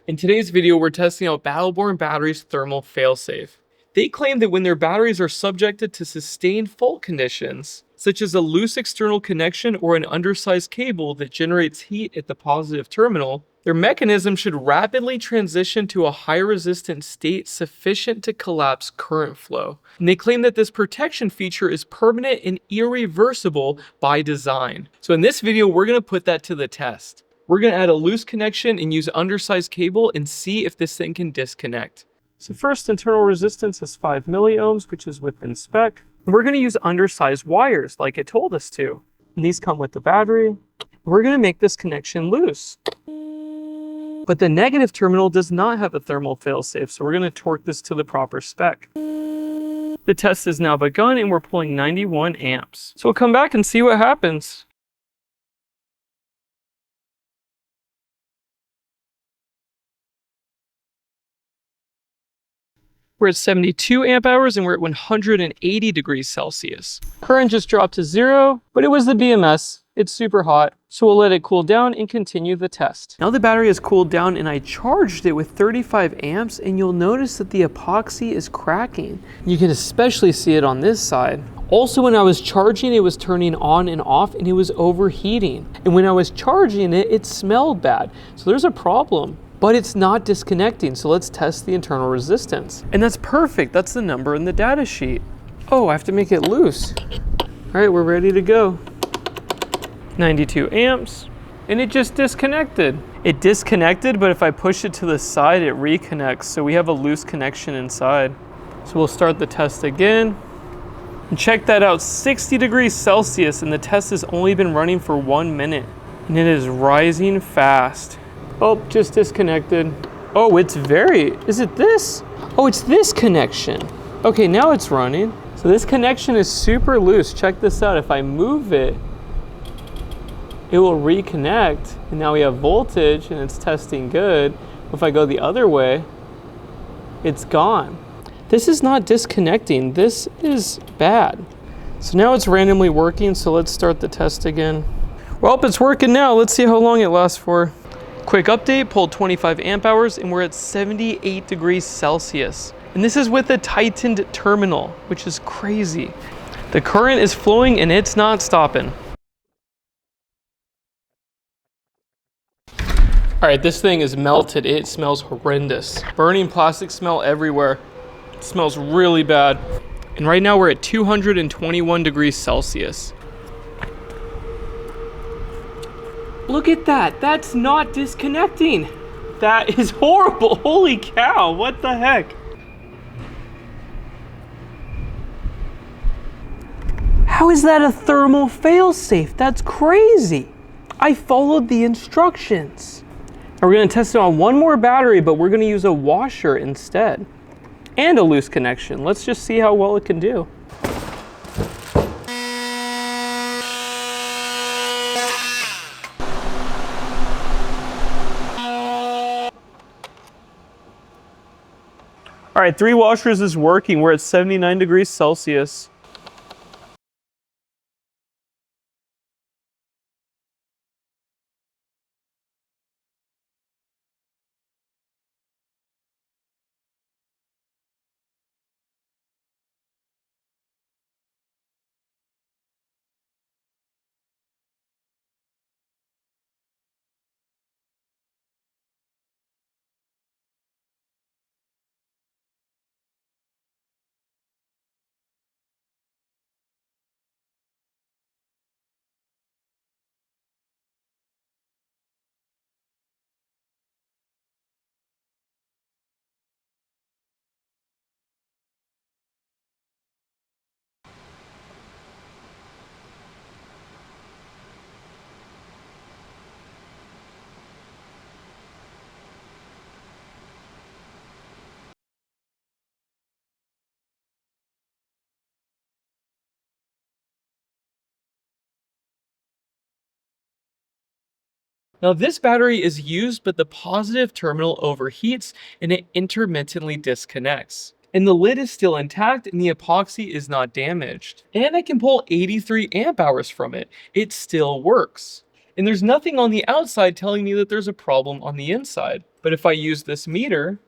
In today's video, we're testing out Battleborn batteries' thermal failsafe. They claim that when their batteries are subjected to sustained fault conditions, such as a loose external connection or an undersized cable that generates heat at the positive terminal, their mechanism should rapidly transition to a high resistance state sufficient to collapse current flow. And they claim that this protection feature is permanent and irreversible by design. So in this video, we're going to put that to the test. We're going to add a loose connection and use undersized cable and see if this thing can disconnect. So first, internal resistance is 5 milliohms, which is within spec. We're going to use undersized wires like it told us to. And these come with the battery. We're going to make this connection loose. But the negative terminal does not have a thermal failsafe, so we're going to torque this to the proper spec. The test is now begun and we're pulling 91 amps. So we'll come back and see what happens. We're at 72 amp hours and we're at 180 degrees Celsius. Current just dropped to 0, but it was the BMS. It's super hot, so we'll let it cool down and continue the test. Now the battery has cooled down and I charged it with 35 amps and you'll notice that the epoxy is cracking. You can especially see it on this side. Also, when I was charging, it was turning on and off and it was overheating. And when I was charging it, it smelled bad. So there's a problem. But it's not disconnecting, so let's test the internal resistance. And that's perfect, that's the number in the data sheet. Oh, I have to make it loose. All right, we're ready to go. 92 amps, and it just disconnected. It disconnected, but if I push it to the side, it reconnects, so we have a loose connection inside. So we'll start the test again. And check that out, 60 degrees Celsius, and the test has only been running for 1 minute. And it is rising fast. Oh, just disconnected. Oh, is it this? Oh, it's this connection. Okay, now it's running. So this connection is super loose. Check this out. If I move it, it will reconnect. And now we have voltage and it's testing good. If I go the other way, it's gone. This is not disconnecting. This is bad. So now it's randomly working. So let's start the test again. Well, it's working now. Let's see how long it lasts for. Quick update, pulled 25 amp hours and we're at 78 degrees Celsius. And this is with a tightened terminal, which is crazy. The current is flowing and it's not stopping. All right, this thing is melted. It smells horrendous. Burning plastic smell everywhere. It smells really bad. And right now we're at 221 degrees Celsius. Look at that, that's not disconnecting. That is horrible, holy cow, what the heck? How is that a thermal failsafe? That's crazy. I followed the instructions. Now we're gonna test it on one more battery, but we're gonna use a washer instead. And a loose connection. Let's just see how well it can do. All right, 3 washers is working. We're at 79 degrees Celsius. Now this battery is used, but the positive terminal overheats and it intermittently disconnects. And the lid is still intact and the epoxy is not damaged. And I can pull 83 amp hours from it. It still works. And there's nothing on the outside telling me that there's a problem on the inside. But if I use this meter,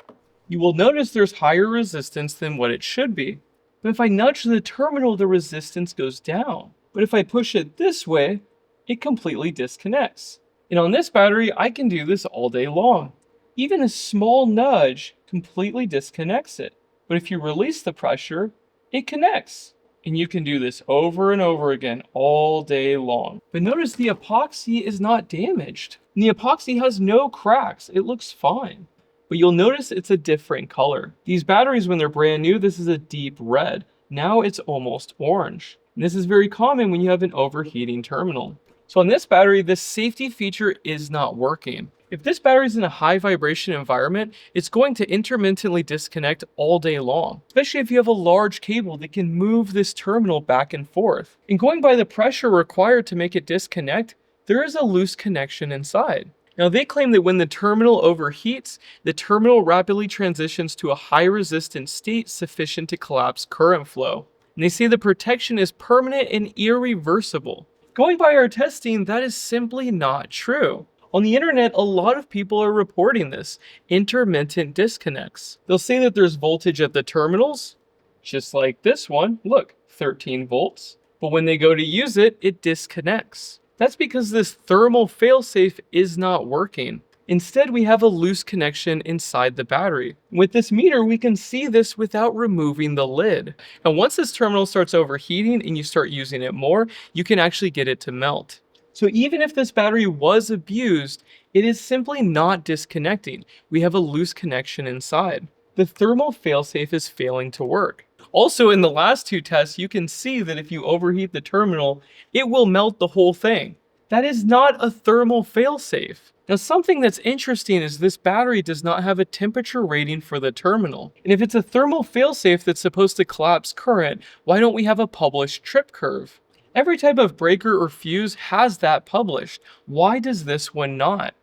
you will notice there's higher resistance than what it should be. But if I nudge the terminal, the resistance goes down. But if I push it this way, it completely disconnects. And on this battery, I can do this all day long. Even a small nudge completely disconnects it. But if you release the pressure, it connects. And you can do this over and over again all day long. But notice the epoxy is not damaged. And the epoxy has no cracks. It looks fine. But you'll notice it's a different color. These batteries, when they're brand new, this is a deep red. Now it's almost orange. And this is very common when you have an overheating terminal. So on this battery, this safety feature is not working. If this battery is in a high vibration environment, it's going to intermittently disconnect all day long, especially if you have a large cable that can move this terminal back and forth. And going by the pressure required to make it disconnect, there is a loose connection inside. Now they claim that when the terminal overheats, the terminal rapidly transitions to a high resistance state sufficient to collapse current flow. And they say the protection is permanent and irreversible. Going by our testing, that is simply not true. On the internet, a lot of people are reporting this, intermittent disconnects. They'll say that there's voltage at the terminals, just like this one, look, 13 volts. But when they go to use it, it disconnects. That's because this thermal failsafe is not working. Instead, we have a loose connection inside the battery. With this meter, we can see this without removing the lid. And once this terminal starts overheating and you start using it more, you can actually get it to melt. So even if this battery was abused, it is simply not disconnecting. We have a loose connection inside. The thermal failsafe is failing to work. Also, in the last two tests, you can see that if you overheat the terminal, it will melt the whole thing. That is not a thermal failsafe. Now, something that's interesting is this battery does not have a temperature rating for the terminal. And if it's a thermal failsafe that's supposed to collapse current, why don't we have a published trip curve? Every type of breaker or fuse has that published. Why does this one not?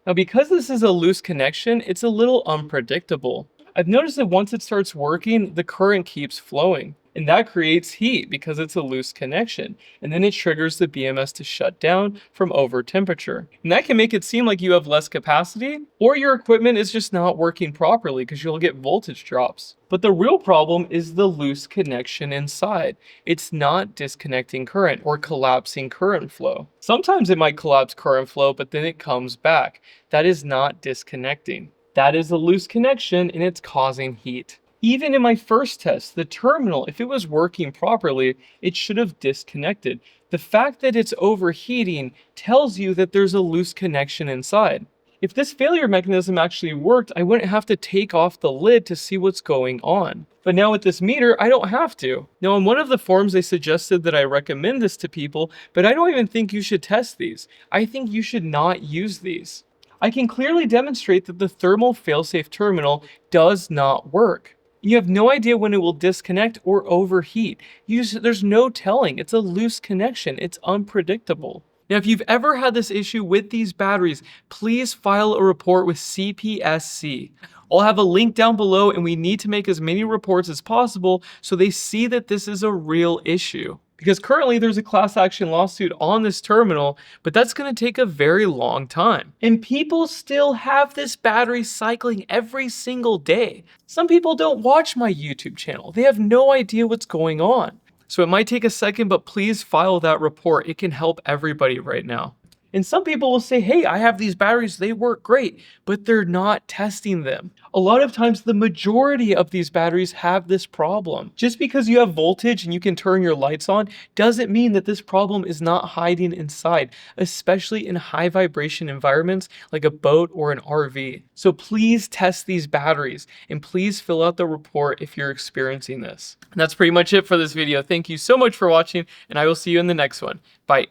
Now, because this is a loose connection, it's a little unpredictable. I've noticed that once it starts working, the current keeps flowing. And that creates heat because it's a loose connection. And then it triggers the BMS to shut down from over temperature. And that can make it seem like you have less capacity, or your equipment is just not working properly because you'll get voltage drops. But the real problem is the loose connection inside. It's not disconnecting current or collapsing current flow. Sometimes it might collapse current flow, but then it comes back. That is not disconnecting. That is a loose connection and it's causing heat. Even in my first test, the terminal, if it was working properly, it should have disconnected. The fact that it's overheating tells you that there's a loose connection inside. If this failure mechanism actually worked, I wouldn't have to take off the lid to see what's going on. But now with this meter, I don't have to. Now on one of the forums, they suggested that I recommend this to people, but I don't even think you should test these. I think you should not use these. I can clearly demonstrate that the thermal failsafe terminal does not work. You have no idea when it will disconnect or overheat. There's no telling. It's a loose connection. It's unpredictable. Now, if you've ever had this issue with these batteries, please file a report with CPSC. I'll have a link down below, and we need to make as many reports as possible so they see that this is a real issue. Because currently there's a class action lawsuit on this terminal, but that's going to take a very long time. And people still have this battery cycling every single day. Some people don't watch my YouTube channel. They have no idea what's going on. So it might take a second, but please file that report. It can help everybody right now. And some people will say, hey, I have these batteries, they work great, but they're not testing them. A lot of times, the majority of these batteries have this problem. Just because you have voltage and you can turn your lights on doesn't mean that this problem is not hiding inside, especially in high vibration environments like a boat or an RV. So please test these batteries and please fill out the report if you're experiencing this. And that's pretty much it for this video. Thank you so much for watching, and I will see you in the next one. Bye.